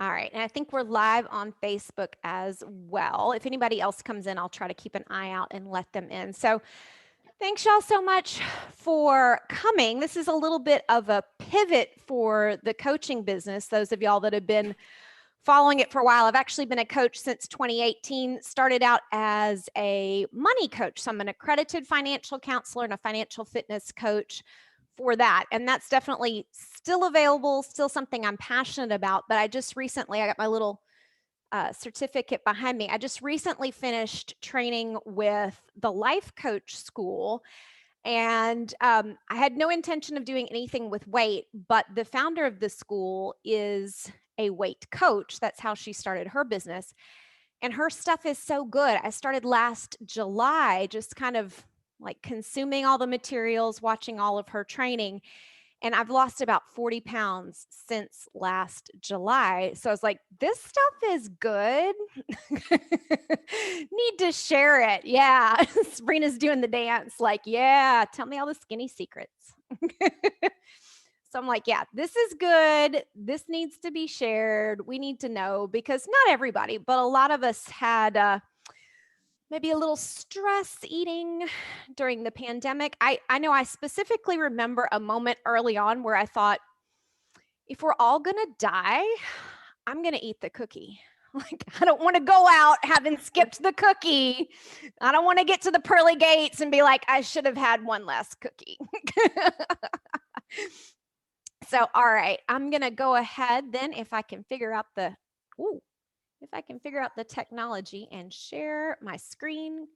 All right, and I think we're live on Facebook as well. If anybody else comes in, I'll try to keep an eye out and let them in. So thanks y'all so much for coming. This is a little bit of a pivot for the coaching business. Those of y'all that have been following it for a while. I've actually been a coach since 2018, started out as a money coach. So I'm an accredited financial counselor and a financial fitness coach for that. And that's definitely still available, still something I'm passionate about. But I got my little certificate behind me. I just recently finished training with the Life Coach School. And I had no intention of doing anything with weight, but the founder of the school is a weight coach. That's how she started her business. And her stuff is so good. I started last July, just kind of like consuming all the materials, watching all of her training. And I've lost about 40 pounds since last July. So I was like, this stuff is good. Need to share it. Yeah. Sabrina's doing the dance. Like, yeah, tell me all the skinny secrets. So I'm like, yeah, this is good. This needs to be shared. We need to know, because not everybody, but a lot of us had maybe a little stress eating during the pandemic. I know I specifically remember a moment early on where I thought, if we're all going to die, I'm going to eat the cookie. Like, I don't want to go out having skipped the cookie. I don't want to get to the pearly gates and be like, I should have had one less cookie. So, all right, I'm going to go ahead then, if I can figure out the technology and share my screen,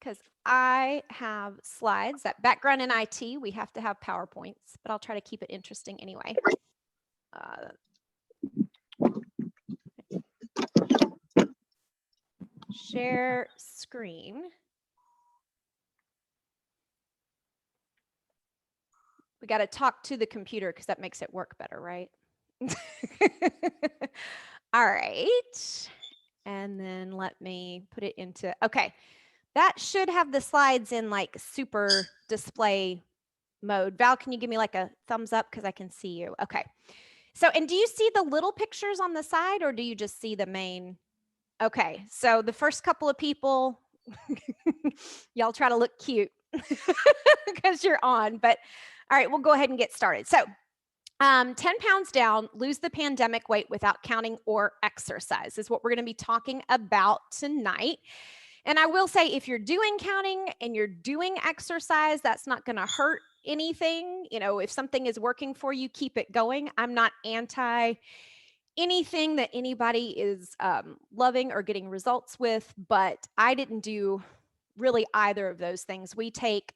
because I have slides. That background in IT, we have to have PowerPoints, but I'll try to keep it interesting anyway. Share screen. We got to talk to the computer because that makes it work better, right? All right. And then let me put it into, okay. That should have the slides in like super display mode. Val, can you give me like a thumbs up because I can see you? Okay. So, and do you see the little pictures on the side, or do you just see the main? Okay. So the first couple of people, y'all try to look cute because you're on, but all right, we'll go ahead and get started. So 10 pounds down, lose the pandemic weight without counting or exercise is what we're going to be talking about tonight. And I will say, if you're doing counting and you're doing exercise, that's not going to hurt anything. You know, if something is working for you, keep it going. I'm not anti anything that anybody is loving or getting results with, but I didn't do really either of those things. We take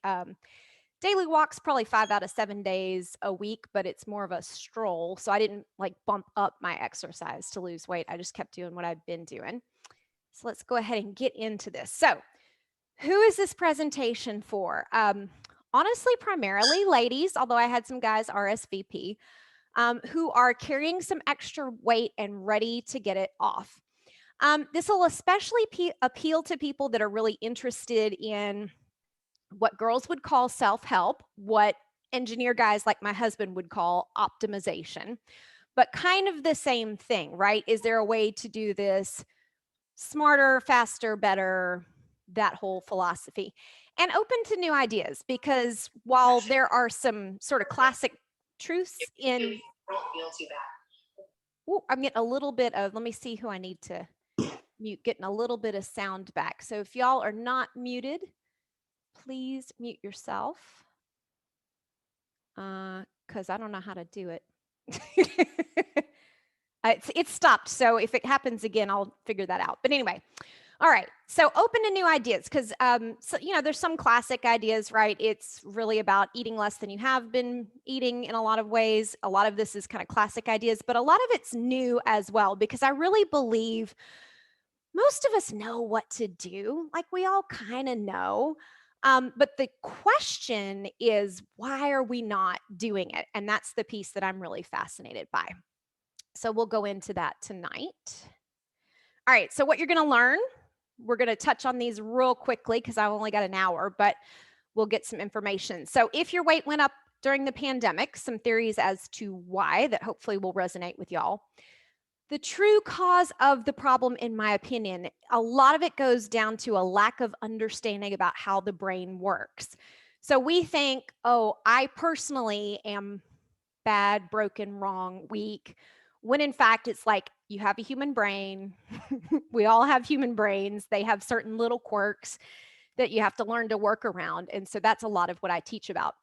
daily walks probably 5 out of 7 days a week, but it's more of a stroll. So I didn't like bump up my exercise to lose weight. I just kept doing what I'd been doing. So let's go ahead and get into this. So who is this presentation for? Honestly, primarily ladies, although I had some guys RSVP, who are carrying some extra weight and ready to get it off. This will especially appeal to people that are really interested in what girls would call self-help, what engineer guys like my husband would call optimization, but kind of the same thing, right? Is there a way to do this smarter, faster, better, that whole philosophy, and open to new ideas? Because while there are some sort of classic truths in, ooh, I'm getting a little bit of, let me see who I need to mute, getting a little bit of sound back. So if y'all are not muted, please mute yourself, because I don't know how to do it. It's stopped, so if it happens again, I'll figure that out. But anyway, all right, so open to new ideas, because so, you know, there's some classic ideas, right? It's really about eating less than you have been eating in a lot of ways. A lot of this is kind of classic ideas, but a lot of it's new as well, because I really believe most of us know what to do. Like, we all kind of know. But the question is, why are we not doing it? And that's the piece that I'm really fascinated by. So we'll go into that tonight. All right, so what you're going to learn, we're going to touch on these real quickly because I've only got an hour, but we'll get some information. So if your weight went up during the pandemic, some theories as to why that hopefully will resonate with y'all. The true cause of the problem, in my opinion, a lot of it goes down to a lack of understanding about how the brain works. So we think, oh, I personally am bad, broken, wrong, weak, when in fact it's like you have a human brain. We all have human brains. They have certain little quirks that you have to learn to work around. And so that's a lot of what I teach about.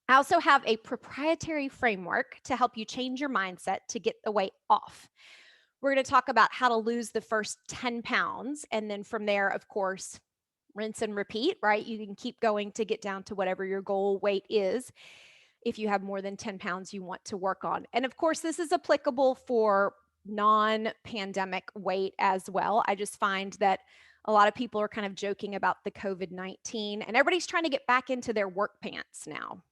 I also have a proprietary framework to help you change your mindset to get the weight off. We're going to talk about how to lose the first 10 pounds. And then from there, of course, rinse and repeat, right? You can keep going to get down to whatever your goal weight is if you have more than 10 pounds you want to work on. And of course, this is applicable for non-pandemic weight as well. I just find that a lot of people are kind of joking about the COVID-19 and everybody's trying to get back into their work pants now,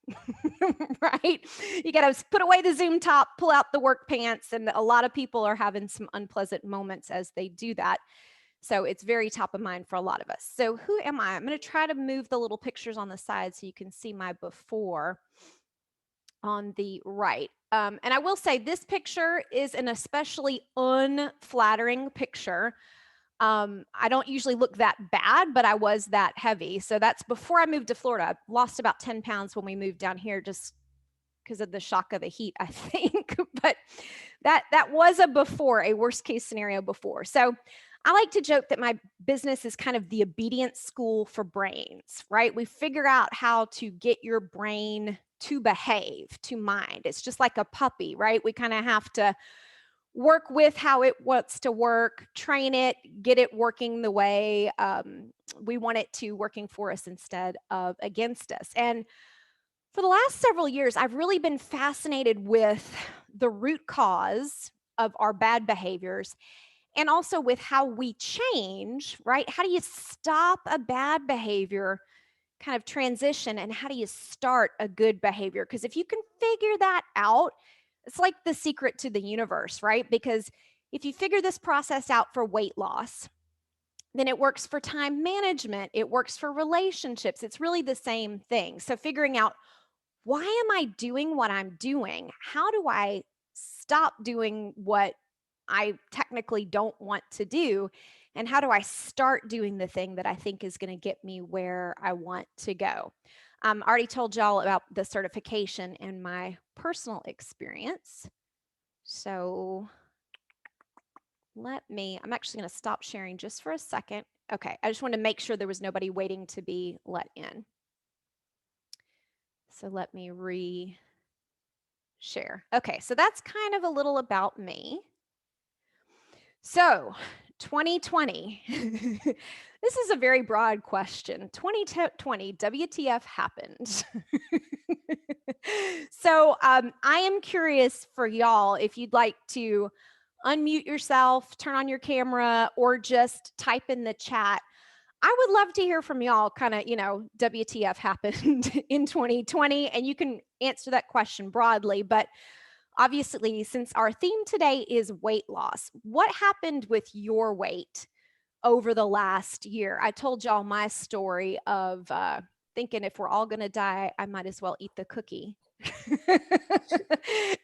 right? You got to put away the Zoom top, pull out the work pants. And a lot of people are having some unpleasant moments as they do that. So it's very top of mind for a lot of us. So who am I? I'm going to try to move the little pictures on the side so you can see my before on the right. And I will say this picture is an especially unflattering picture. I don't usually look that bad, but I was that heavy. So that's before I moved to Florida. I lost about 10 pounds when we moved down here just because of the shock of the heat, I think. But that was a before, a worst case scenario before. So I like to joke that my business is kind of the obedience school for brains, right? We figure out how to get your brain to behave, to mind. It's just like a puppy, right? We kind of have to work with how it wants to work, train it, get it working the way we want it to, working for us instead of against us. And for the last several years, I've really been fascinated with the root cause of our bad behaviors and also with how we change, right? How do you stop a bad behavior kind of transition and how do you start a good behavior? Because if you can figure that out, it's like the secret to the universe, right? Because if you figure this process out for weight loss, then it works for time management, it works for relationships. It's really the same thing. So figuring out, why am I doing what I'm doing? How do I stop doing what I technically don't want to do? And how do I start doing the thing that I think is going to get me where I want to go? I already told y'all about the certification and my personal experience. So I'm actually going to stop sharing just for a second. Okay, I just wanted to make sure there was nobody waiting to be let in. So let me share. Okay, so that's kind of a little about me. So 2020, this is a very broad question. 2020, WTF happened? So I am curious for y'all if you'd like to unmute yourself, turn on your camera, or just type in the chat. I would love to hear from y'all kind of, WTF happened in 2020, and you can answer that question broadly, but obviously, since our theme today is weight loss, what happened with your weight over the last year? I told y'all my story of thinking if we're all going to die, I might as well eat the cookie.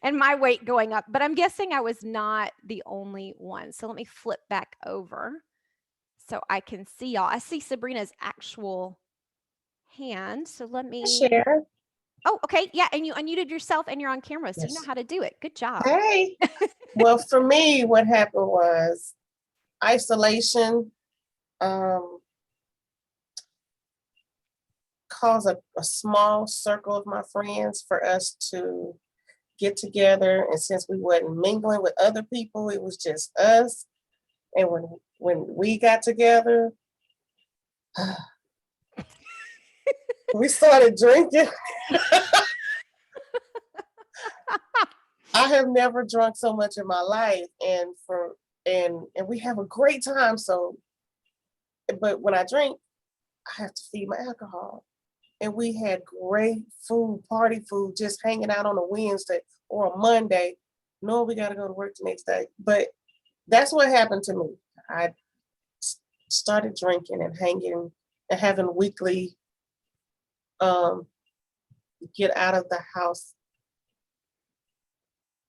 And my weight going up, but I'm guessing I was not the only one. So let me flip back over so I can see y'all. I see Sabrina's actual hand. So let me share. Oh, okay. Yeah. And you unmuted yourself and you're on camera. So Yes. you know how to do it. Good job. Hey. Well, for me, what happened was isolation caused a small circle of my friends for us to get together. And since we wasn't mingling with other people, it was just us. And when we got together, we started drinking. I have never drunk so much in my life, and we have a great time. So, but when I drink, I have to feed my alcohol. And we had great food, party food, just hanging out on a Wednesday or a Monday. No, we got to go to work the next day. But that's what happened to me. I started drinking and hanging and having weekly get out of the house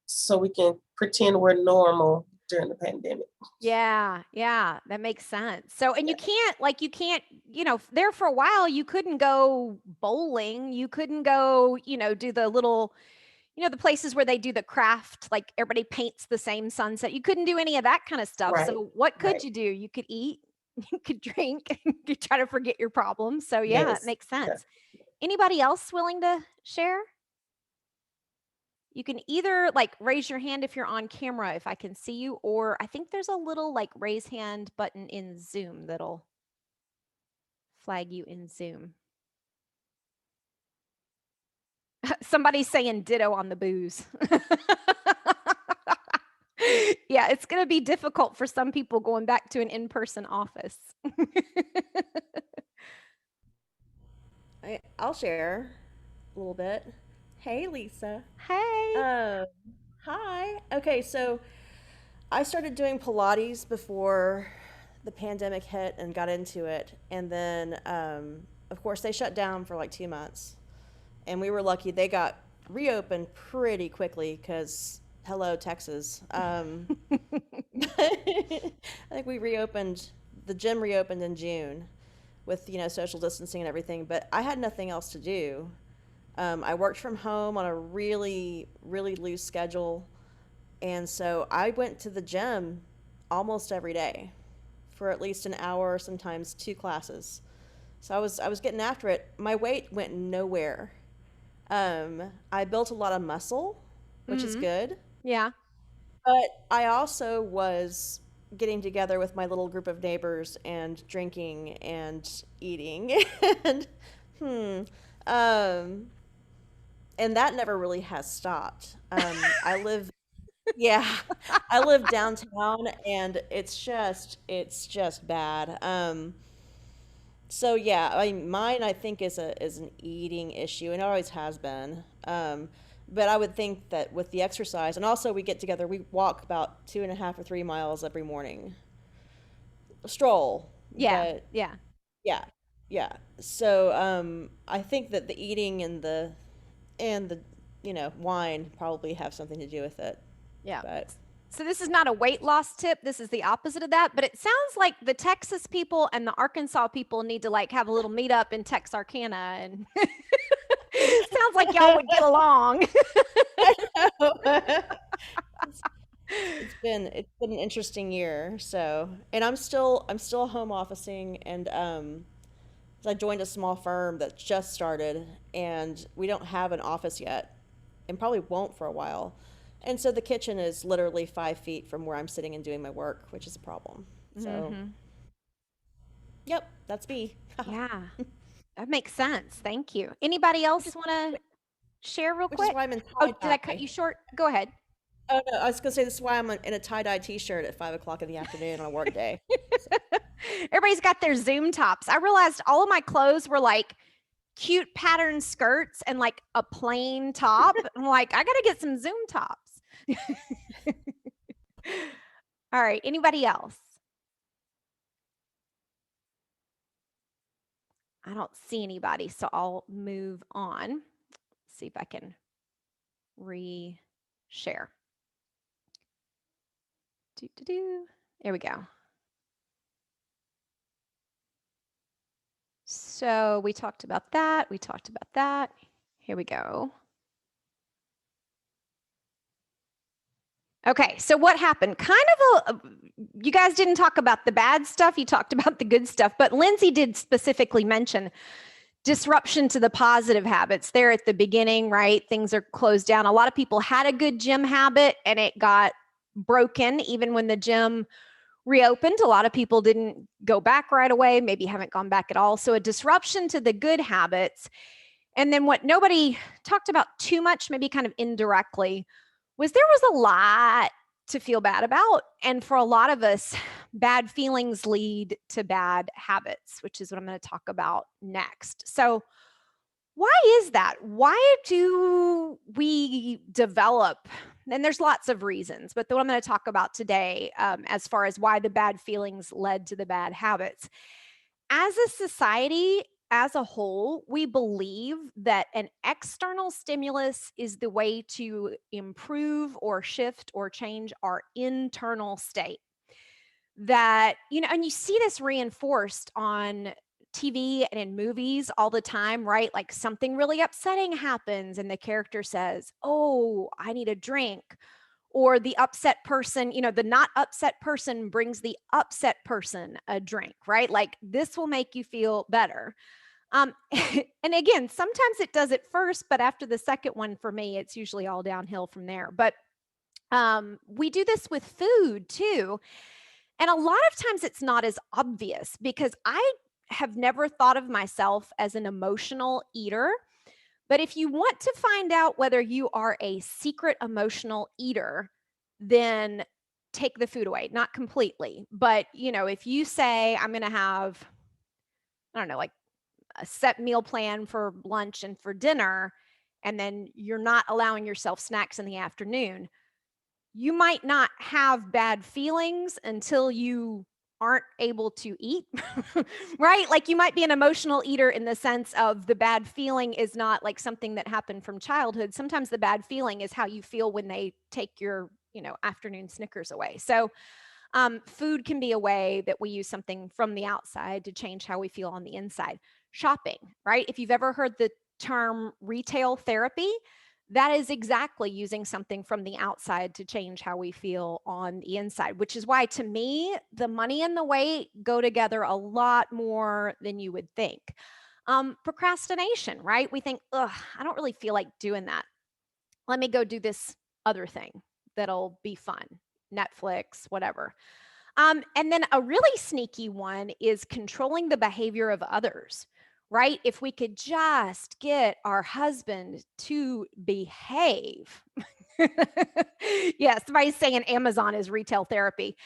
so we can pretend we're normal. during the pandemic. Yeah, yeah, that makes sense. So, and Yeah. you can't, there for a while, you couldn't go bowling. You couldn't go, do the little, the places where they do the craft, like everybody paints the same sunset. You couldn't do any of that kind of stuff. Right. So, what could Right. you do? You could eat, you could drink, you could try to forget your problems. So, yeah, it Yes. makes Yeah. sense. Anybody else willing to share? You can either like raise your hand if you're on camera, if I can see you, or I think there's a little like raise hand button in Zoom that'll flag you in Zoom. Somebody's saying ditto on the booze. Yeah, it's going to be difficult for some people going back to an in-person office. I'll share a little bit. Hey, Lisa. Hey. Um, Hi. Okay, so I started doing Pilates before the pandemic hit and got into it, and then of course they shut down for like 2 months, and we were lucky they got reopened pretty quickly because hello Texas. I think we reopened the gym reopened in June with social distancing and everything, but I had nothing else to do. I worked from home on a really really loose schedule, and so I went to the gym almost every day for at least an hour, sometimes two classes. So I was getting after it. My weight went nowhere. I built a lot of muscle, which is Mm-hmm. good. Yeah. But I also was getting together with my little group of neighbors and drinking and eating and hmm um and that never really has stopped. I live yeah, I live downtown and it's just bad. So yeah, I mean, mine I think is an eating issue, and it always has been. But I would think that with the exercise, and also we get together, we walk about 2.5 or 3 miles every morning, a stroll. Yeah. But Yeah. yeah, yeah. So I think that the eating and the wine probably have something to do with it. Yeah. But So this is not a weight loss tip. This is the opposite of that, but it sounds like the Texas people and the Arkansas people need to like have a little meetup in Texarkana, and sounds like y'all would get along. it's been an interesting year. So, and I'm still home officing, and I joined a small firm that just started, and we don't have an office yet, and probably won't for a while. And so the kitchen is literally 5 feet from where I'm sitting and doing my work, which is a problem. So, Mm-hmm. yep, that's me. Yeah, that makes sense. Thank you. Anybody which else is want to share real which is quick? why I'm in Oh, tie did I cut dye. you short? Go ahead. Oh no, I was gonna say this is why I'm in a tie dye T-shirt at 5 o'clock in the afternoon on a work day. So, Everybody's got their Zoom tops. I realized all of my clothes were like cute pattern skirts and like a plain top. I'm like, I got to get some Zoom tops. All right. Anybody else? I don't see anybody, so I'll move on. See if I can re-share. There we go. So we talked about that. We talked about that. Here we go. Okay, so what happened? You guys didn't talk about the bad stuff. You talked about the good stuff, but Lindsay did specifically mention disruption to the positive habits there at the beginning, right? Things are closed down. A lot of people had a good gym habit and it got broken even when the gym reopened. A lot of people didn't go back right away, maybe haven't gone back at all. So a disruption to the good habits. And then what nobody talked about too much, maybe kind of indirectly, was there was a lot to feel bad about. And for a lot of us, bad feelings lead to bad habits, which is what I'm going to talk about next. So, why is that? Why do we develop? And there's lots of reasons, but the one I'm going to talk about today, as far as why the bad feelings led to the bad habits. As a society, as a whole, we believe that an external stimulus is the way to improve or shift or change our internal state. That, and you see this reinforced on TV and in movies all the time, right? Like something really upsetting happens and the character says, "Oh, I need a drink." Or the upset person, the not upset person brings the upset person a drink, right? Like this will make you feel better. And again, sometimes it does it first, but after the second one for me, it's usually all downhill from there. But we do this with food too. And a lot of times it's not as obvious because I have never thought of myself as an emotional eater. But if you want to find out whether you are a secret emotional eater, then take the food away. Not completely, but if you say, I'm going to have, I don't know, like a set meal plan for lunch and for dinner, and then you're not allowing yourself snacks in the afternoon, you might not have bad feelings until you aren't able to eat, right? Like you might be an emotional eater in the sense of the bad feeling is not like something that happened from childhood. Sometimes the bad feeling is how you feel when they take your, afternoon Snickers away. So food can be a way that we use something from the outside to change how we feel on the inside. Shopping, right? If you've ever heard the term retail therapy, that is exactly using something from the outside to change how we feel on the inside, which is why to me, the money and the weight go together a lot more than you would think. Procrastination, right? We think, ugh, I don't really feel like doing that. Let me go do this other thing that'll be fun. Netflix, whatever. And then a really sneaky one is controlling the behavior of others, right? If we could just get our husband to behave. Yeah, somebody's saying Amazon is retail therapy.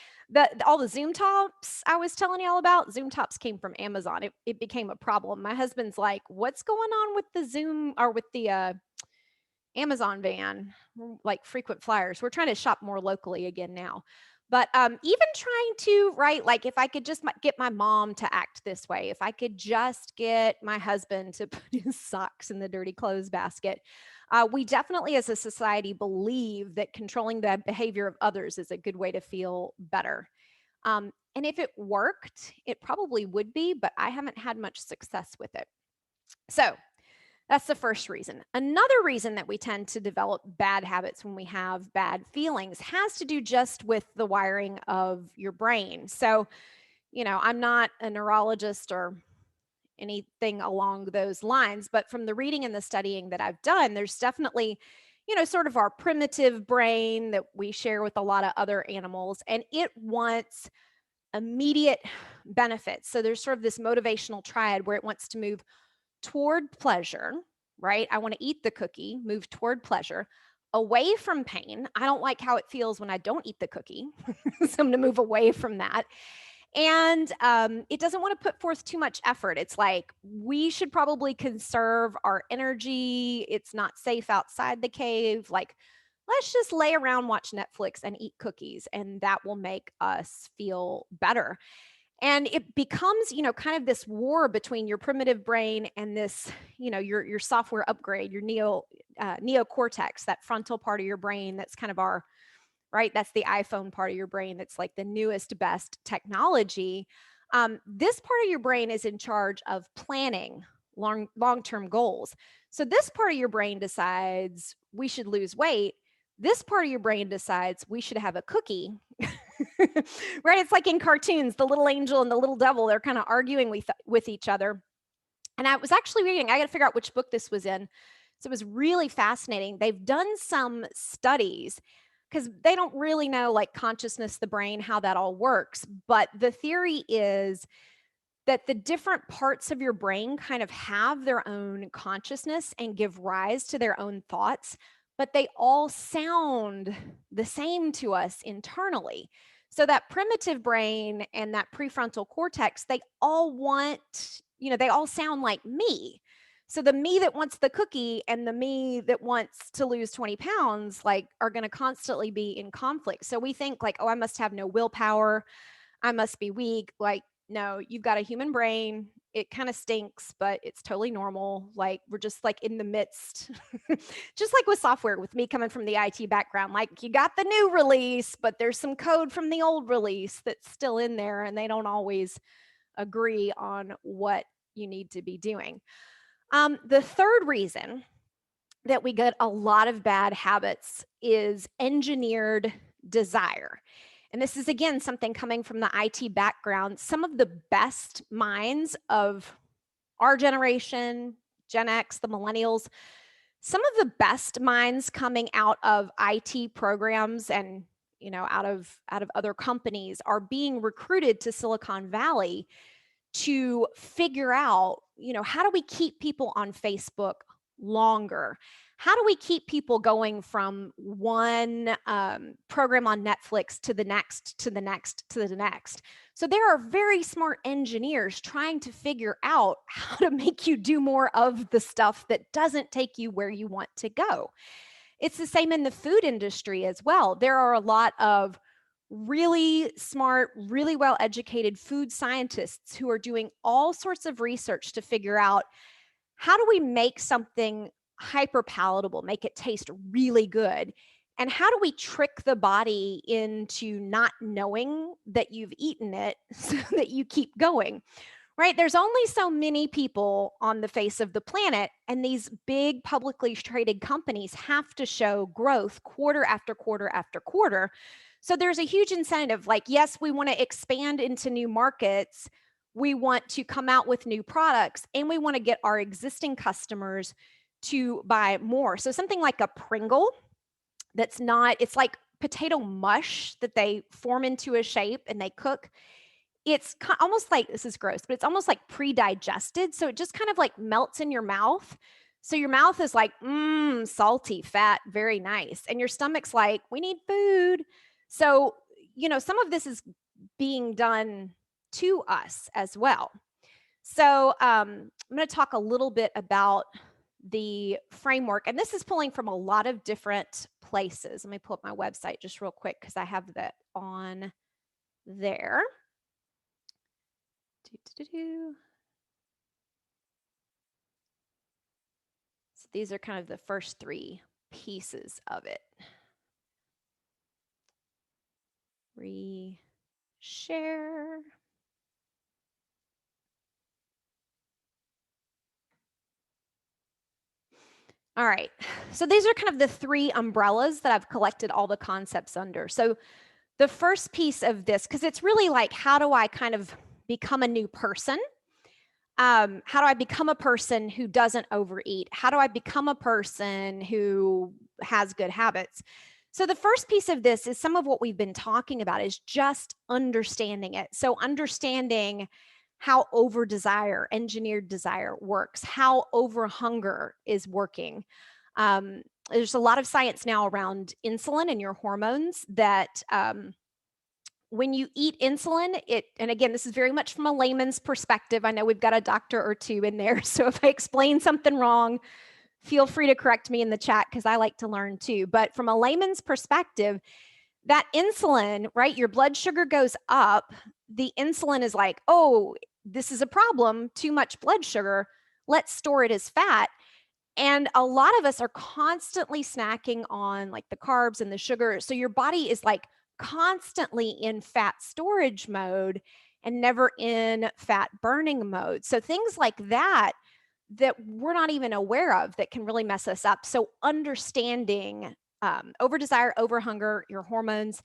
All the Zoom tops I was telling you all about, Zoom tops came from Amazon. It became a problem. My husband's like, what's going on with the Zoom or with the Amazon van, like frequent flyers? We're trying to shop more locally again now. But even trying to, right, like if I could just get my mom to act this way, if I could just get my husband to put his socks in the dirty clothes basket, we definitely as a society believe that controlling the behavior of others is a good way to feel better. And if it worked, it probably would be, but I haven't had much success with it. So that's the first reason. Another reason that we tend to develop bad habits when we have bad feelings has to do just with the wiring of your brain. So, I'm not a neurologist or anything along those lines, but from the reading and the studying that I've done, there's definitely, sort of our primitive brain that we share with a lot of other animals, and it wants immediate benefits. So there's sort of this motivational triad where it wants to move toward pleasure, right? I want to eat the cookie, move toward pleasure, away from pain. I don't like how it feels when I don't eat the cookie. So I'm going to move away from that. And it doesn't want to put forth too much effort. It's like we should probably conserve our energy. It's not safe outside the cave. Like, let's just lay around, watch Netflix, and eat cookies, and that will make us feel better. And it becomes, kind of this war between your primitive brain and this, your software upgrade, your neocortex, that frontal part of your brain that's kind of our, right? That's the iPhone part of your brain that's like the newest, best technology. This part of your brain is in charge of planning long-term goals. So this part of your brain decides we should lose weight. This part of your brain decides we should have a cookie. Right? It's like in cartoons, the little angel and the little devil, they're kind of arguing with each other. And I was actually reading, I got to figure out which book this was in. So it was really fascinating. They've done some studies because they don't really know like consciousness, the brain, how that all works. But the theory is that the different parts of your brain kind of have their own consciousness and give rise to their own thoughts, but they all sound the same to us internally. So that primitive brain and that prefrontal cortex, they all want, they all sound like me. So the me that wants the cookie and the me that wants to lose 20 pounds, like, are going to constantly be in conflict. So we think like, oh, I must have no willpower. I must be weak. Like, no, you've got a human brain. It kind of stinks, but it's totally normal. Like we're just like in the midst, just like with software, with me coming from the IT background, like you got the new release, but there's some code from the old release that's still in there and they don't always agree on what you need to be doing. The third reason that we get a lot of bad habits is engineered desire. And this is, again, something coming from the IT background. Some of the best minds of our generation, Gen X, the millennials, some of the best minds coming out of IT programs and out of other companies are being recruited to Silicon Valley to figure out, how do we keep people on Facebook longer? How do we keep people going from one program on Netflix to the next, to the next, to the next? So there are very smart engineers trying to figure out how to make you do more of the stuff that doesn't take you where you want to go. It's the same in the food industry as well. There are a lot of really smart, really well-educated food scientists who are doing all sorts of research to figure out, how do we make something hyper palatable, make it taste really good? And how do we trick the body into not knowing that you've eaten it so that you keep going? Right? There's only so many people on the face of the planet, and these big publicly traded companies have to show growth quarter after quarter after quarter. So there's a huge incentive. Like, yes, we want to expand into new markets. We want to come out with new products, and we want to get our existing customers to buy more. So something like a Pringle that's not, it's like potato mush that they form into a shape and they cook. It's almost like, this is gross, but it's almost like pre-digested. So it just kind of like melts in your mouth. So your mouth is like, salty, fat, very nice. And your stomach's like, we need food. So, some of this is being done to us as well. So I'm going to talk a little bit about the framework. And this is pulling from a lot of different places. Let me pull up my website just real quick because I have that on there. So these are kind of the first three pieces of it. Re-share. All right, so these are kind of the three umbrellas that I've collected all the concepts under. So the first piece of this, because it's really like, how do I kind of become a new person? How do I become a person who doesn't overeat? How do I become a person who has good habits? So the first piece of this is some of what we've been talking about, is just understanding it. So understanding how over desire, engineered desire works, how over hunger is working. There's a lot of science now around insulin and your hormones that when you eat insulin, and again, this is very much from a layman's perspective. I know we've got a doctor or two in there. So if I explain something wrong, feel free to correct me in the chat because I like to learn too. But from a layman's perspective, that insulin, right? Your blood sugar goes up. The insulin is like, oh, this is a problem, too much blood sugar. Let's store it as fat. And a lot of us are constantly snacking on like the carbs and the sugar. So your body is like constantly in fat storage mode and never in fat burning mode. So things like that we're not even aware of that can really mess us up. So understanding over desire, over hunger, your hormones,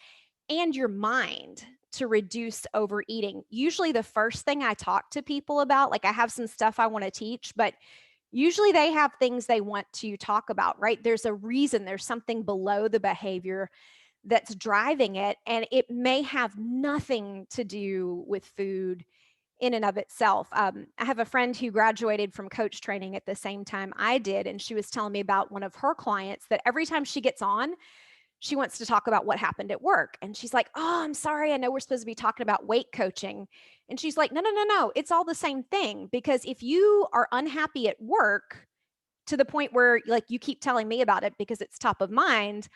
and your mind to reduce overeating. Usually the first thing I talk to people about, like I have some stuff I want to teach, but usually they have things they want to talk about, right? There's a reason, there's something below the behavior that's driving it, and it may have nothing to do with food in and of itself. I have a friend who graduated from coach training at the same time I did, and she was telling me about one of her clients that every time she gets on, she wants to talk about what happened at work. And she's like, oh, I'm sorry, I know we're supposed to be talking about weight coaching. And she's like, no, it's all the same thing. Because if you are unhappy at work to the point where like you keep telling me about it because it's top of mind,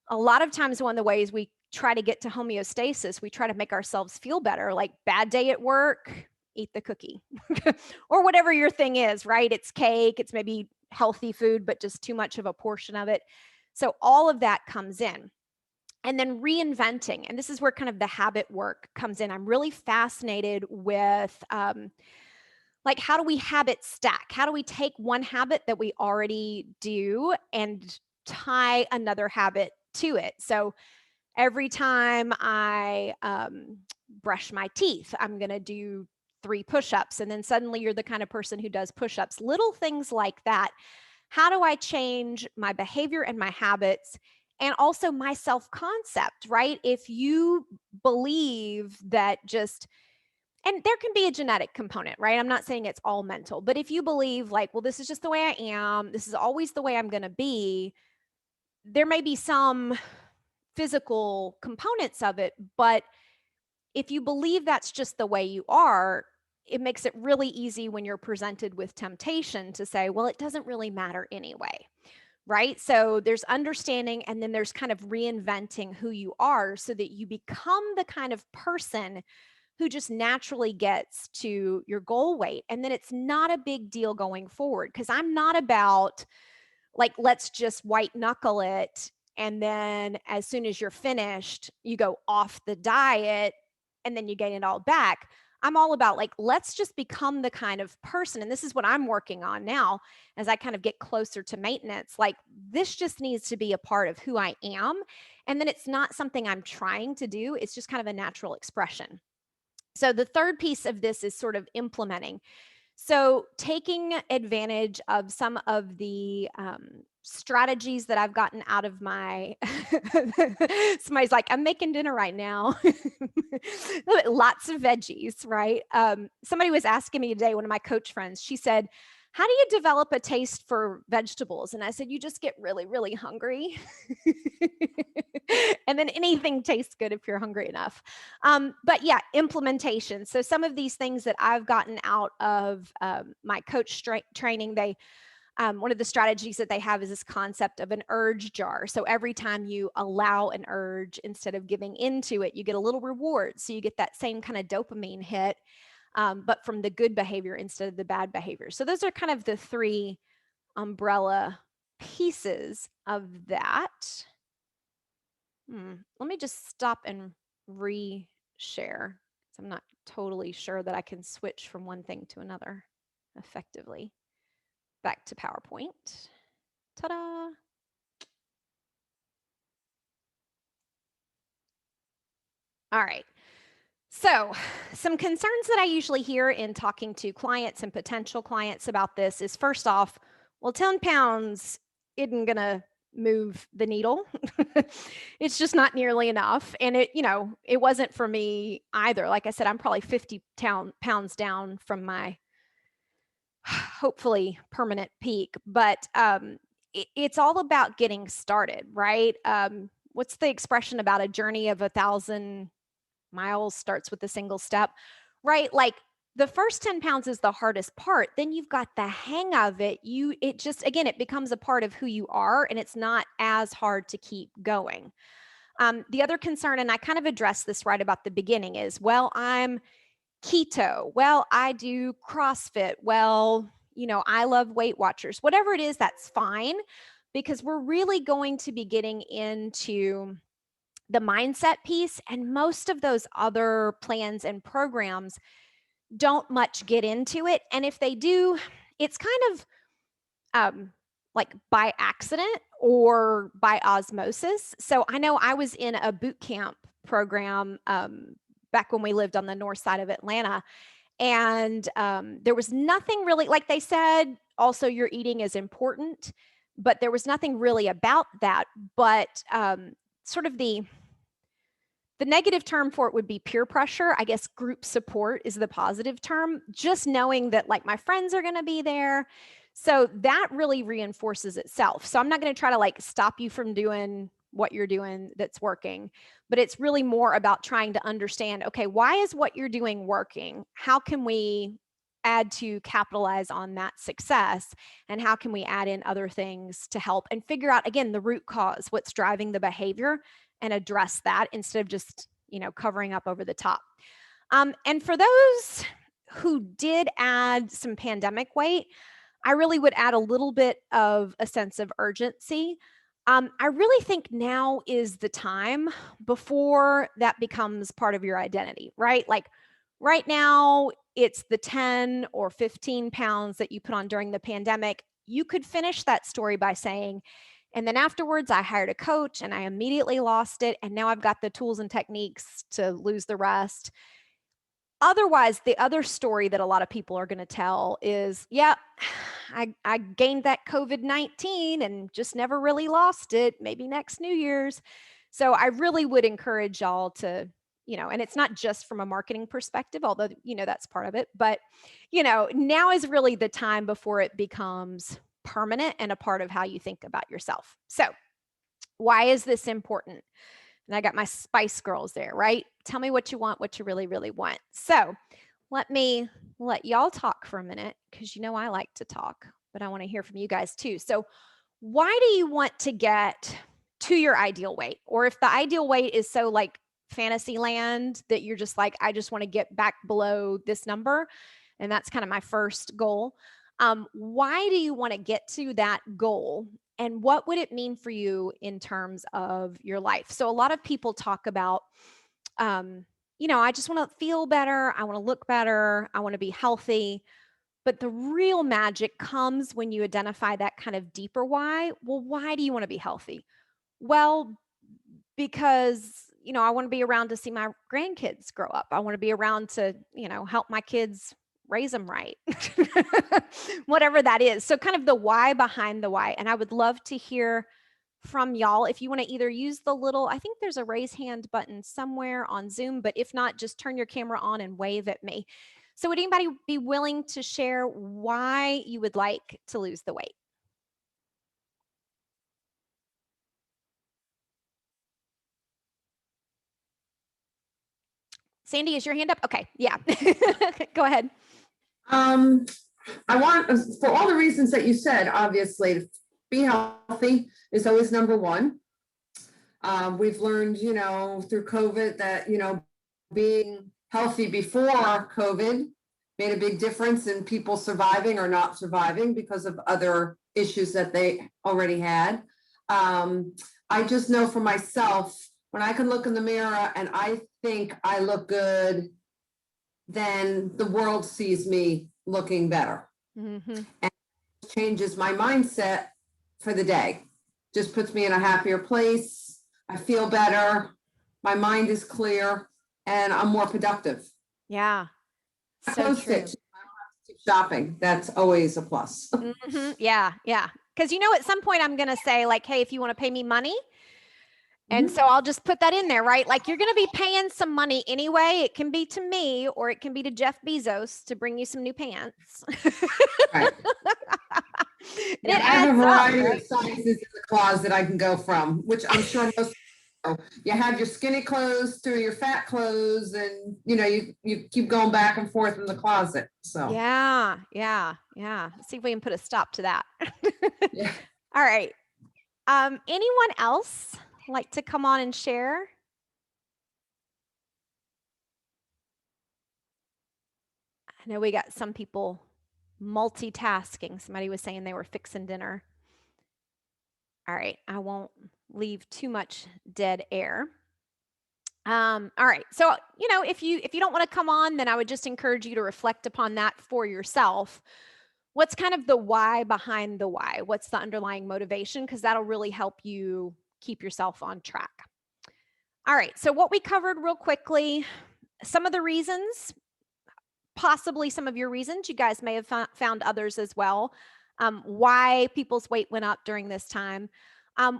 a lot of times one of the ways we try to get to homeostasis. We try to make ourselves feel better, like bad day at work, eat the cookie or whatever your thing is, right? It's cake, it's maybe healthy food, but just too much of a portion of it. So all of that comes in. And then reinventing, and this is where kind of the habit work comes in. I'm really fascinated with like, how do we habit stack? How do we take one habit that we already do and tie another habit to it? So every time I brush my teeth, I'm going to do 3 push-ups, and then suddenly you're the kind of person who does push-ups. Little things like that. How do I change my behavior and my habits and also my self-concept, right? If you believe that just, and there can be a genetic component, right? I'm not saying it's all mental, but if you believe like, well, this is just the way I am, this is always the way I'm going to be, there may be some physical components of it, but if you believe that's just the way you are, it makes it really easy when you're presented with temptation to say, well, it doesn't really matter anyway, right? So there's understanding, and then there's kind of reinventing who you are so that you become the kind of person who just naturally gets to your goal weight. And then it's not a big deal going forward, because I'm not about like, let's just white knuckle it. And then as soon as you're finished, you go off the diet and then you gain it all back. I'm all about like, let's just become the kind of person. And this is what I'm working on now as I kind of get closer to maintenance. Like, this just needs to be a part of who I am. And then it's not something I'm trying to do, it's just kind of a natural expression. So the third piece of this is sort of implementing. So taking advantage of some of the strategies that I've gotten out of my, somebody's like, I'm making dinner right now. Lots of veggies, right? Somebody was asking me today, one of my coach friends, she said, how do you develop a taste for vegetables? And I said, you just get really, really hungry. And then anything tastes good if you're hungry enough. But yeah, implementation. So some of these things that I've gotten out of my coach training, they one of the strategies that they have is this concept of an urge jar. So every time you allow an urge, instead of giving into it, you get a little reward. So you get that same kind of dopamine hit, but from the good behavior instead of the bad behavior. So those are kind of the 3 umbrella pieces of that. Let me just stop and re-share. I'm not totally sure that I can switch from one thing to another effectively. Back to PowerPoint. Ta-da! All right. So some concerns that I usually hear in talking to clients and potential clients about this is, first off, well, 10 pounds isn't going to move the needle. It's just not nearly enough. And it wasn't for me either. Like I said, I'm probably 50 pounds down from my hopefully permanent peak, but it's all about getting started, right? What's the expression about a journey of 1,000 miles starts with a single step, right? Like, the first 10 pounds is the hardest part. Then you've got the hang of it. It just, again, it becomes a part of who you are, and it's not as hard to keep going. The other concern, and I kind of addressed this right about the beginning, is, well, I'm keto. Well, I do CrossFit. Well, I love Weight Watchers. Whatever it is, that's fine, because we're really going to be getting into the mindset piece, and most of those other plans and programs don't much get into it. And if they do, it's kind of like by accident or by osmosis. So I know I was in a boot camp program back when we lived on the north side of Atlanta, and there was nothing really, like they said, also your eating is important, but there was nothing really about that. But sort of the negative term for it would be peer pressure. I guess group support is the positive term. Just knowing that, like, my friends are going to be there. So that really reinforces itself. So I'm not going to try to like stop you from doing what you're doing that's working, but it's really more about trying to understand, okay, why is what you're doing working? How can we add to capitalize on that success? And how can we add in other things to help and figure out, again, the root cause, what's driving the behavior, and address that instead of just, covering up over the top. And for those who did add some pandemic weight, I really would add a little bit of a sense of urgency. I really think now is the time before that becomes part of your identity, right? Like right now, it's the 10 or 15 pounds that you put on during the pandemic. You could finish that story by saying, and then afterwards, I hired a coach and I immediately lost it. And now I've got the tools and techniques to lose the rest. Otherwise, the other story that a lot of people are going to tell is, yeah, I gained that COVID-19 and just never really lost it. Maybe next New Year's. So I really would encourage y'all to, and it's not just from a marketing perspective, although, that's part of it. But, now is really the time before it becomes permanent and a part of how you think about yourself. So why is this important? And I got my Spice Girls there, right? Tell me what you want, what you really, really want. So let me let y'all talk for a minute because I like to talk, but I want to hear from you guys too. So why do you want to get to your ideal weight? Or if the ideal weight is so like fantasy land that you're just like, I just want to get back below this number. And that's kind of my first goal. Why do you want to get to that goal? And what would it mean for you in terms of your life? So a lot of people talk about, I just want to feel better. I want to look better. I want to be healthy. But the real magic comes when you identify that kind of deeper why. Well, why do you want to be healthy? Well, because, I want to be around to see my grandkids grow up. I want to be around to, help my kids raise them right. Whatever that is. So kind of the why behind the why. And I would love to hear from y'all. If you want to either use the little, I think there's a raise hand button somewhere on Zoom, but if not, just turn your camera on and wave at me. So would anybody be willing to share why you would like to lose the weight? Sandy, is your hand up? Okay, yeah. Go ahead. I want, for all the reasons that you said, obviously, to be healthy is always number one. We've learned, through COVID that, being healthy before COVID made a big difference in people surviving or not surviving because of other issues that they already had. I just know for myself, when I can look in the mirror and I think I look good, then the world sees me looking better. Mm-hmm. And it changes my mindset for the day. Just puts me in a happier place. I feel better. My mind is clear and I'm more productive. Yeah. So Post true. it. I don't have to keep shopping. That's always a plus. Mm-hmm. Yeah. Yeah. Because, at some point I'm going to say like, hey, if you want to pay me money. And so I'll just put that in there, right? Like you're going to be paying some money anyway. It can be to me or it can be to Jeff Bezos to bring you some new pants. Right. Yeah, I have a variety of sizes in the closet I can go from, which I'm sure most people, you have your skinny clothes through your fat clothes and you keep going back and forth in the closet. So yeah. Let's see if we can put a stop to that. yeah. All right. Anyone else like to come on and share? I know we got some people multitasking. Somebody was saying they were fixing dinner. All right, I won't leave too much dead air. All right, so if you don't want to come on, then I would just encourage you to reflect upon that for yourself. What's kind of the why behind the why? What's the underlying motivation? Because that'll really help you keep yourself on track. All right, so what we covered real quickly, some of the reasons, possibly some of your reasons, you guys may have found others as well, why people's weight went up during this time.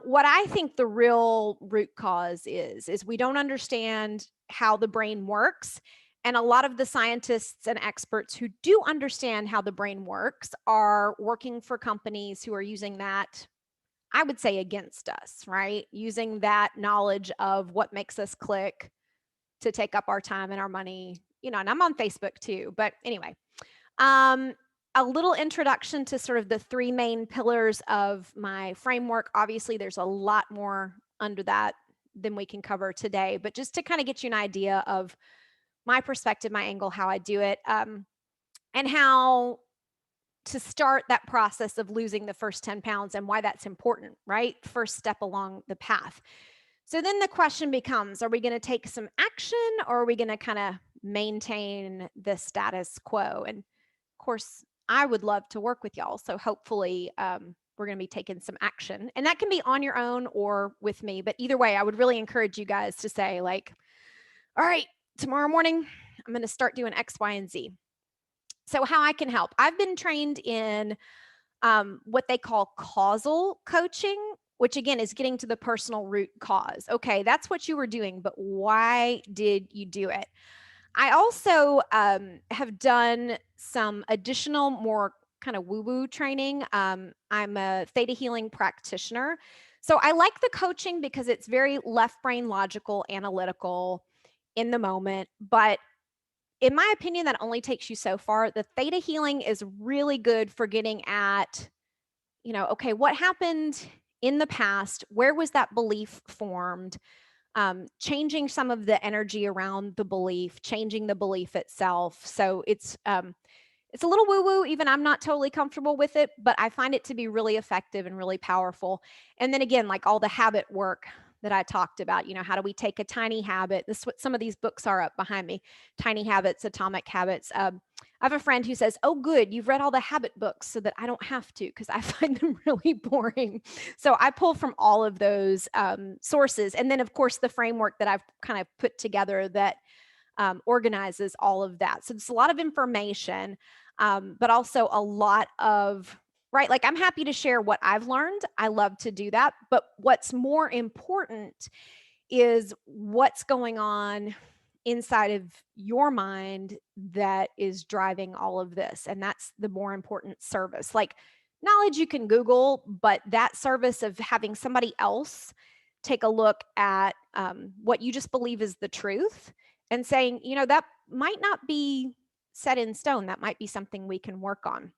What I think the real root cause is we don't understand how the brain works. And a lot of the scientists and experts who do understand how the brain works are working for companies who are using that, I would say, against us, right? Using that knowledge of what makes us click to take up our time and our money, and I'm on Facebook too. But anyway, a little introduction to sort of the three main pillars of my framework. Obviously, there's a lot more under that than we can cover today. But just to kind of get you an idea of my perspective, my angle, how I do it, and how to start that process of losing the first 10 pounds and why that's important, right? First step along the path. So then the question becomes, are we going to take some action, or are we going to kind of maintain the status quo? And of course, I would love to work with y'all. So hopefully, we're going to be taking some action, and that can be on your own or with me. But either way, I would really encourage you guys to say, like, all right, tomorrow morning, I'm going to start doing X, Y, and Z. So how I can help. I've been trained in what they call causal coaching, which again is getting to the personal root cause. Okay, that's what you were doing, but why did you do it? I also have done some additional, more kind of woo-woo training. I'm a theta healing practitioner. So I like the coaching because it's very left brain logical, analytical, in the moment. But in my opinion, that only takes you so far. The theta healing is really good for getting at, okay, what happened in the past? Where was that belief formed? Changing some of the energy around the belief, changing the belief itself. So it's a little woo-woo. Even I'm not totally comfortable with it, but I find it to be really effective and really powerful. And then again, like all the habit work that I talked about, how do we take a tiny habit? This is what some of these books are up behind me: Tiny Habits, Atomic Habits. I have a friend who says, oh, good, you've read all the habit books so that I don't have to, because I find them really boring. So I pull from all of those sources. And then, of course, the framework that I've kind of put together that organizes all of that. So it's a lot of information, but also a lot of, right? Like, I'm happy to share what I've learned. I love to do that. But what's more important is what's going on inside of your mind that is driving all of this. And that's the more important service. Like, knowledge you can Google, but that service of having somebody else take a look at what you just believe is the truth and saying, that might not be set in stone. That might be something we can work on.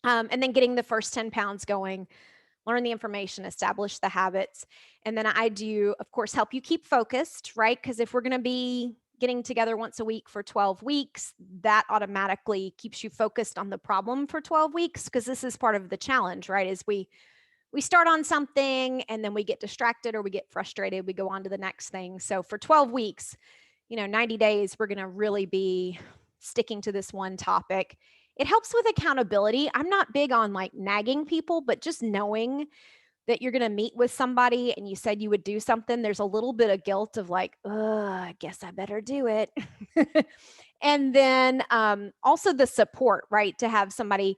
And then getting the first 10 pounds going, learn the information, establish the habits. And then I do, of course, help you keep focused, right? Because if we're going to be getting together once a week for 12 weeks, that automatically keeps you focused on the problem for 12 weeks. Because this is part of the challenge, right? Is we start on something and then we get distracted or we get frustrated, we go on to the next thing. So for 12 weeks, 90 days, we're going to really be sticking to this one topic. It helps with accountability. I'm not big on like nagging people, but just knowing that you're going to meet with somebody and you said you would do something, there's a little bit of guilt of like, I guess I better do it. And then also the support, right? To have somebody.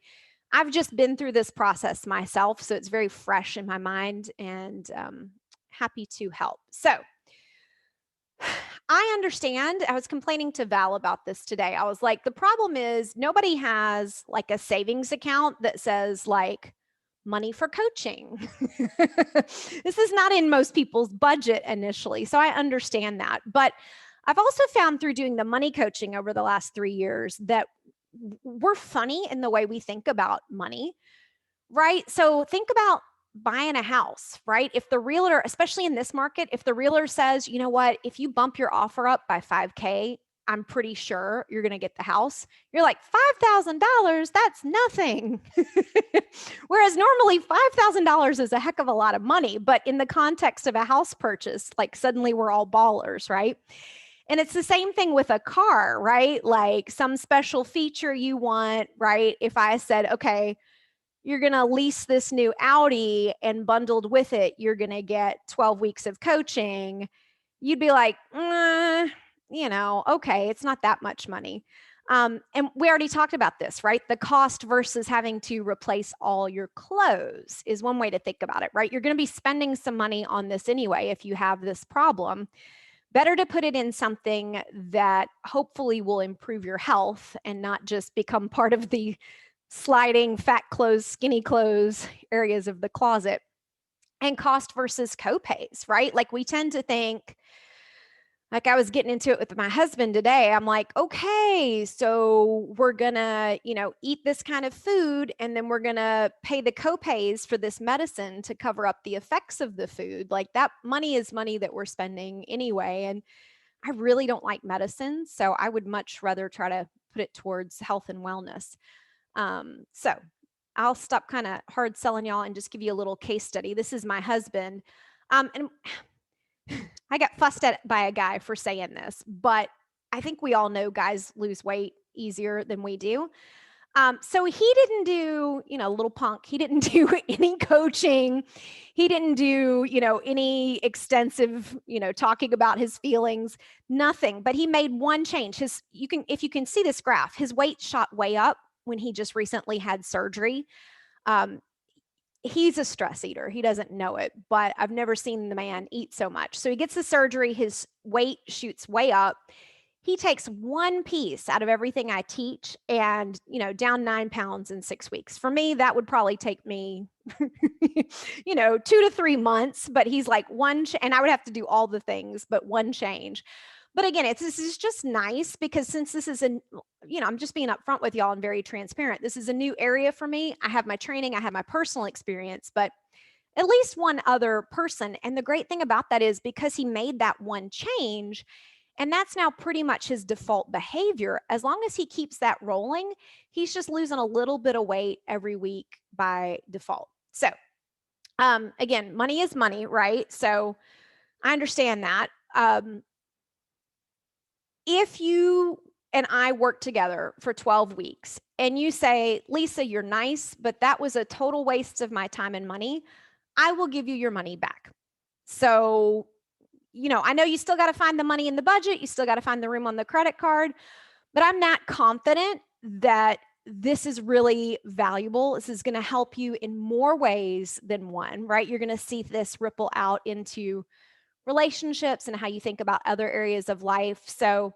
I've just been through this process myself, so it's very fresh in my mind, and happy to help. So I understand. I was complaining to Val about this today. I was like, the problem is nobody has like a savings account that says like money for coaching. This is not in most people's budget initially. So I understand that. But I've also found through doing the money coaching over the last 3 years that we're funny in the way we think about money, right? So think about buying a house, right? If the realtor, especially in this market, if the realtor says, you know what, if you bump your offer up by $5,000, I'm pretty sure you're going to get the house. You're like, $5,000, that's nothing. Whereas normally $5,000 is a heck of a lot of money, but in the context of a house purchase, like suddenly we're all ballers, right? And it's the same thing with a car, right? Like some special feature you want, right? If I said, okay, you're going to lease this new Audi and bundled with it, you're going to get 12 weeks of coaching, you'd be like, okay, it's not that much money. And we already talked about this, right? The cost versus having to replace all your clothes is one way to think about it, right? You're going to be spending some money on this anyway if you have this problem. Better to put it in something that hopefully will improve your health and not just become part of the sliding fat clothes, skinny clothes areas of the closet. And cost versus copays, right? Like we tend to think, like I was getting into it with my husband today. I'm like, okay, so we're gonna, eat this kind of food, and then we're gonna pay the copays for this medicine to cover up the effects of the food. Like that money is money that we're spending anyway. And I really don't like medicine, so I would much rather try to put it towards health and wellness. So I'll stop kind of hard selling y'all and just give you a little case study. This is my husband. And I got fussed at by a guy for saying this, but I think we all know guys lose weight easier than we do. So he didn't do, little punk. He didn't do any coaching. He didn't do, any extensive, talking about his feelings, nothing. But he made one change. If you can see this graph, his weight shot way up when he just recently had surgery. He's a stress eater. He doesn't know it, but I've never seen the man eat so much. So he gets the surgery, his weight shoots way up. He takes one piece out of everything I teach and, down 9 pounds in 6 weeks. For me, that would probably take me, 2 to 3 months, but he's like and I would have to do all the things, but one change. But again, this is just nice because since this is I'm just being upfront with y'all and very transparent. This is a new area for me. I have my training, I have my personal experience, but at least one other person. And the great thing about that is because he made that one change, and that's now pretty much his default behavior. As long as he keeps that rolling, he's just losing a little bit of weight every week by default. So, again, money is money, right? So I understand that. If you and I work together for 12 weeks and you say, Lisa, you're nice, but that was a total waste of my time and money, I will give you your money back. So, I know you still got to find the money in the budget. You still got to find the room on the credit card, but I'm not confident that this is really valuable. This is going to help you in more ways than one, right? You're going to see this ripple out into relationships and how you think about other areas of life. So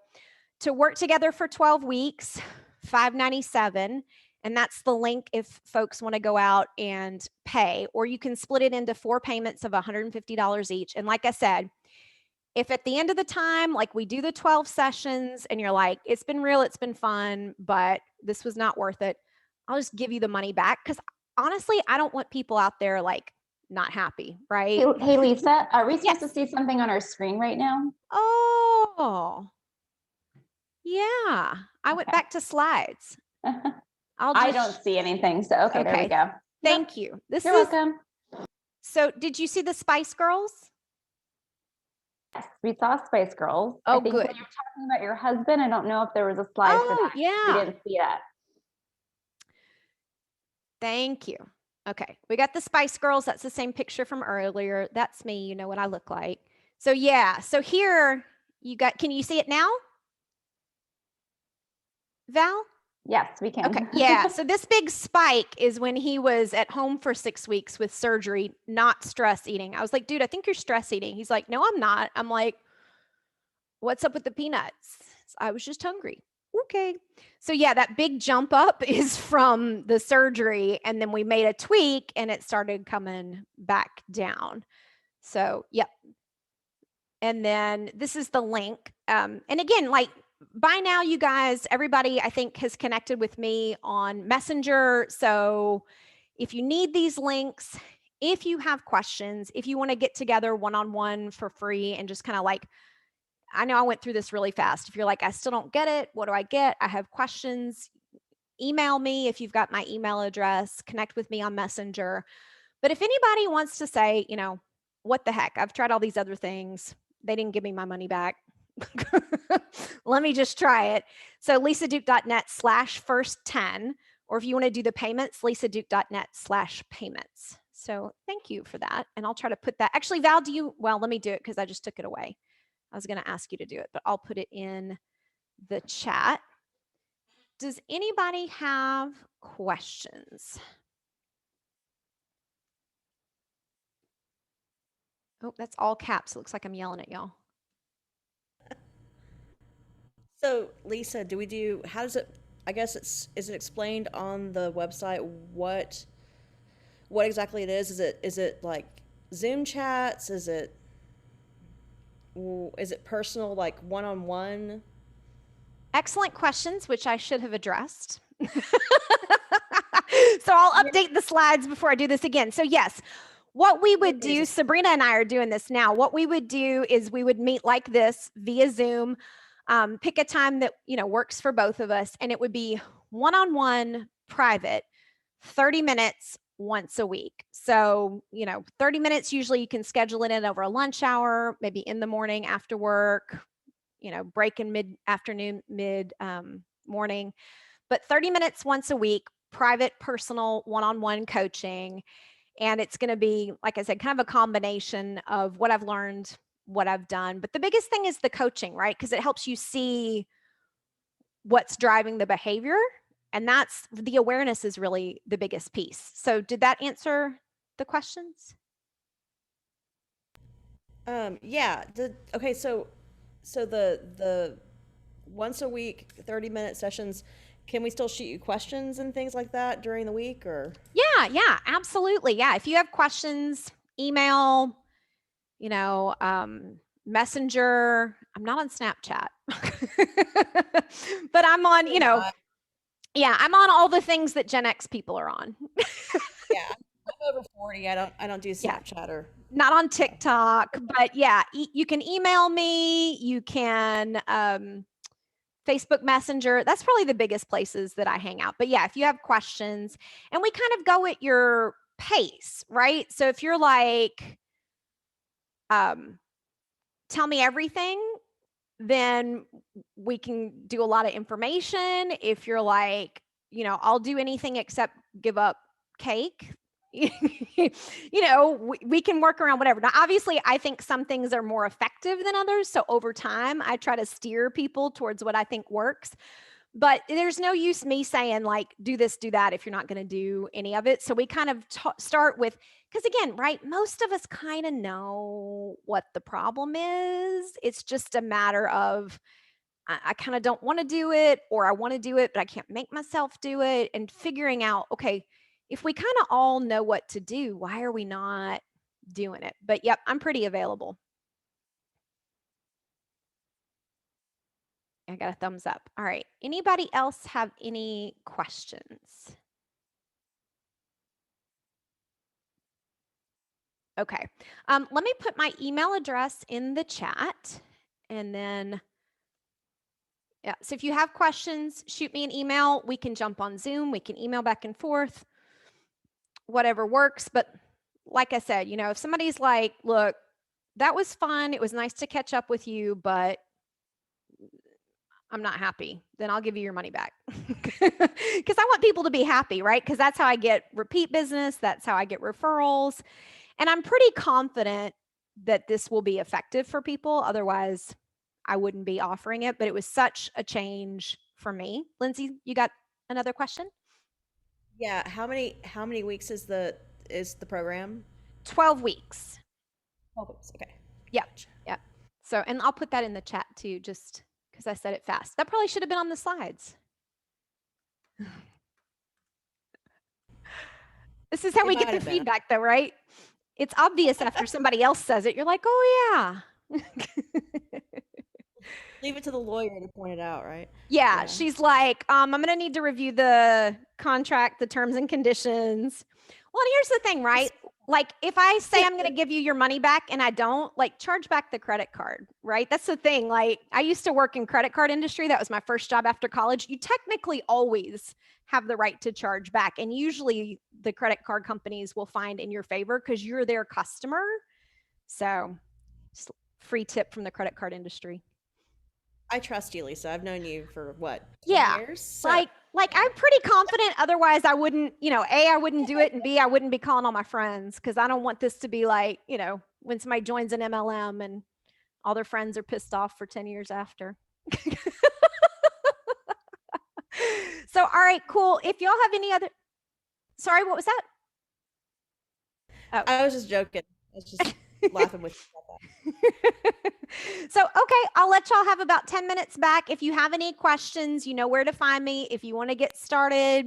to work together for 12 weeks, $597, and that's the link if folks want to go out and pay, or you can split it into 4 payments of $150 each. And like I said, if at the end of the time, like we do the 12 sessions and you're like, it's been real, it's been fun, but this was not worth it, I'll just give you the money back. Because honestly, I don't want people out there like not happy, right? Hey, Lisa, are we supposed Yes. to see something on our screen right now? Oh, yeah. I went Okay. back to slides. I don't see anything. So, okay, there we go. Thank you. You're welcome. So did you see the Spice Girls? Yes, we saw Spice Girls. Oh, I think good. when you're talking about your husband, I don't know if there was a slide for that. Yeah. We didn't see that. Thank you. Okay, we got the Spice Girls. That's the same picture from earlier. That's me. You know what I look like. So yeah, so here you got, can you see it now? Val? Yes, we can. Okay, yeah. So this big spike is when he was at home for 6 weeks with surgery, not stress eating. I was like, dude, I think you're stress eating. He's like, no, I'm not. I'm like, what's up with the peanuts? I was just hungry. Okay. So yeah, that big jump up is from the surgery, and then we made a tweak and it started coming back down. So, yep. And then this is the link. And again, like by now, you guys, everybody I think has connected with me on Messenger. So if you need these links, if you have questions, if you want to get together one-on-one for free and just kind of like, I know I went through this really fast. If you're like, I still don't get it, what do I get? I have questions. Email me if you've got my email address, connect with me on Messenger. But if anybody wants to say, what the heck, I've tried all these other things, they didn't give me my money back. Let me just try it. So lisaduke.net/first10, or if you want to do the payments, lisaduke.net/payments. So thank you for that. And I'll try to put that. Actually, Val, let me do it because I just took it away. I was going to ask you to do it, but I'll put it in the chat. Does anybody have questions? Oh, that's all caps. It looks like I'm yelling at y'all. So, Lisa, how does it, I guess is it explained on the website what exactly it is? Is it like Zoom chats? Is it is it personal, like one-on-one? Excellent questions, which I should have addressed. So I'll update the slides before I do this again. So yes, what we would do, Sabrina and I are doing this now. What we would do is we would meet like this via Zoom, pick a time that, works for both of us. And it would be one-on-one private, 30 minutes once a week. So, 30 minutes, usually you can schedule it in over a lunch hour, maybe in the morning after work, break in mid-afternoon, mid-morning, but 30 minutes once a week, private, personal, one-on-one coaching. And it's going to be, like I said, kind of a combination of what I've learned, what I've done. But the biggest thing is the coaching, right? Because it helps you see what's driving the behavior. And that's the awareness is really the biggest piece. So did that answer the questions? Yeah. Okay, so the once a week 30-minute sessions, can we still shoot you questions and things like that during the week, or? Yeah, absolutely. Yeah. If you have questions, email, Messenger. I'm not on Snapchat, but I'm on, I'm on all the things that Gen X people are on. Yeah, I'm over 40. I don't do Snapchat or not on TikTok, but yeah, you can email me. You can Facebook Messenger. That's probably the biggest places that I hang out. But yeah, if you have questions, and we kind of go at your pace, right? So if you're like, tell me everything, then we can do a lot of information. If you're like, I'll do anything except give up cake, we can work around whatever. Now, obviously, I think some things are more effective than others. So over time, I try to steer people towards what I think works. But there's no use me saying like, do this, do that, if you're not going to do any of it. So we kind of start with, because again, right, most of us kind of know what the problem is. It's just a matter of, I kind of don't want to do it, or I want to do it, but I can't make myself do it. And figuring out, okay, if we kind of all know what to do, why are we not doing it? But yep, I'm pretty available. I got a thumbs up. All right. Anybody else have any questions? Okay. Let me put my email address in the chat, and then, yeah. So if you have questions, shoot me an email. We can jump on Zoom. We can email back and forth, whatever works. But like I said, if somebody's like, look, that was fun. It was nice to catch up with you, but I'm not happy, then I'll give you your money back. Because I want people to be happy, right? Because that's how I get repeat business. That's how I get referrals. And I'm pretty confident that this will be effective for people. Otherwise, I wouldn't be offering it. But it was such a change for me. Lindsay, you got another question? Yeah, how many weeks is the program? 12 weeks. 12 weeks. Okay. Yeah. Yeah. So, and I'll put that in the chat too, just because I said it fast. That probably should have been on the slides. This is how we get the feedback though, right? It's obvious after somebody else says it. You're like, oh yeah. Leave it to the lawyer to point it out, right? Yeah, she's like, I'm going to need to review the contract, the terms and conditions. Well, and here's the thing, right? Like if I say I'm going to give you your money back and I don't, like charge back the credit card, right? That's the thing. Like I used to work in credit card industry. That was my first job after college. You technically always have the right to charge back. And usually the credit card companies will find in your favor because you're their customer. So just free tip from the credit card industry. I trust you, Lisa. I've known you for what, 10 years? So. Like I'm pretty confident. Otherwise, I wouldn't, A, I wouldn't do it, and B, I wouldn't be calling all my friends because I don't want this to be like, when somebody joins an MLM and all their friends are pissed off for 10 years after. So, all right, cool. If y'all have any other, sorry, what was that? Oh. I was just joking. I was just laughing with you about that. So, okay, I'll let y'all have about 10 minutes back. If you have any questions, you know where to find me. If you want to get started,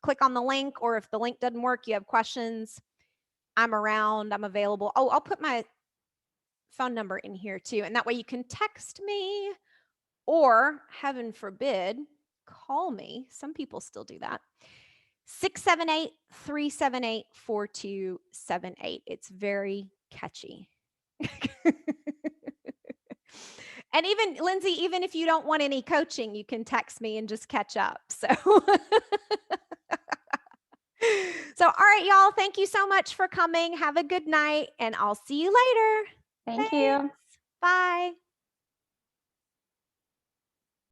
click on the link, or if the link doesn't work, you have questions, I'm around, I'm available. Oh, I'll put my phone number in here too. And that way you can text me or, heaven forbid, call me. Some people still do that. 678-378-4278. It's very catchy. And even, Lindsay, even if you don't want any coaching, you can text me and just catch up. So, so all right, y'all, thank you so much for coming. Have a good night, and I'll see you later. Thank you. Bye.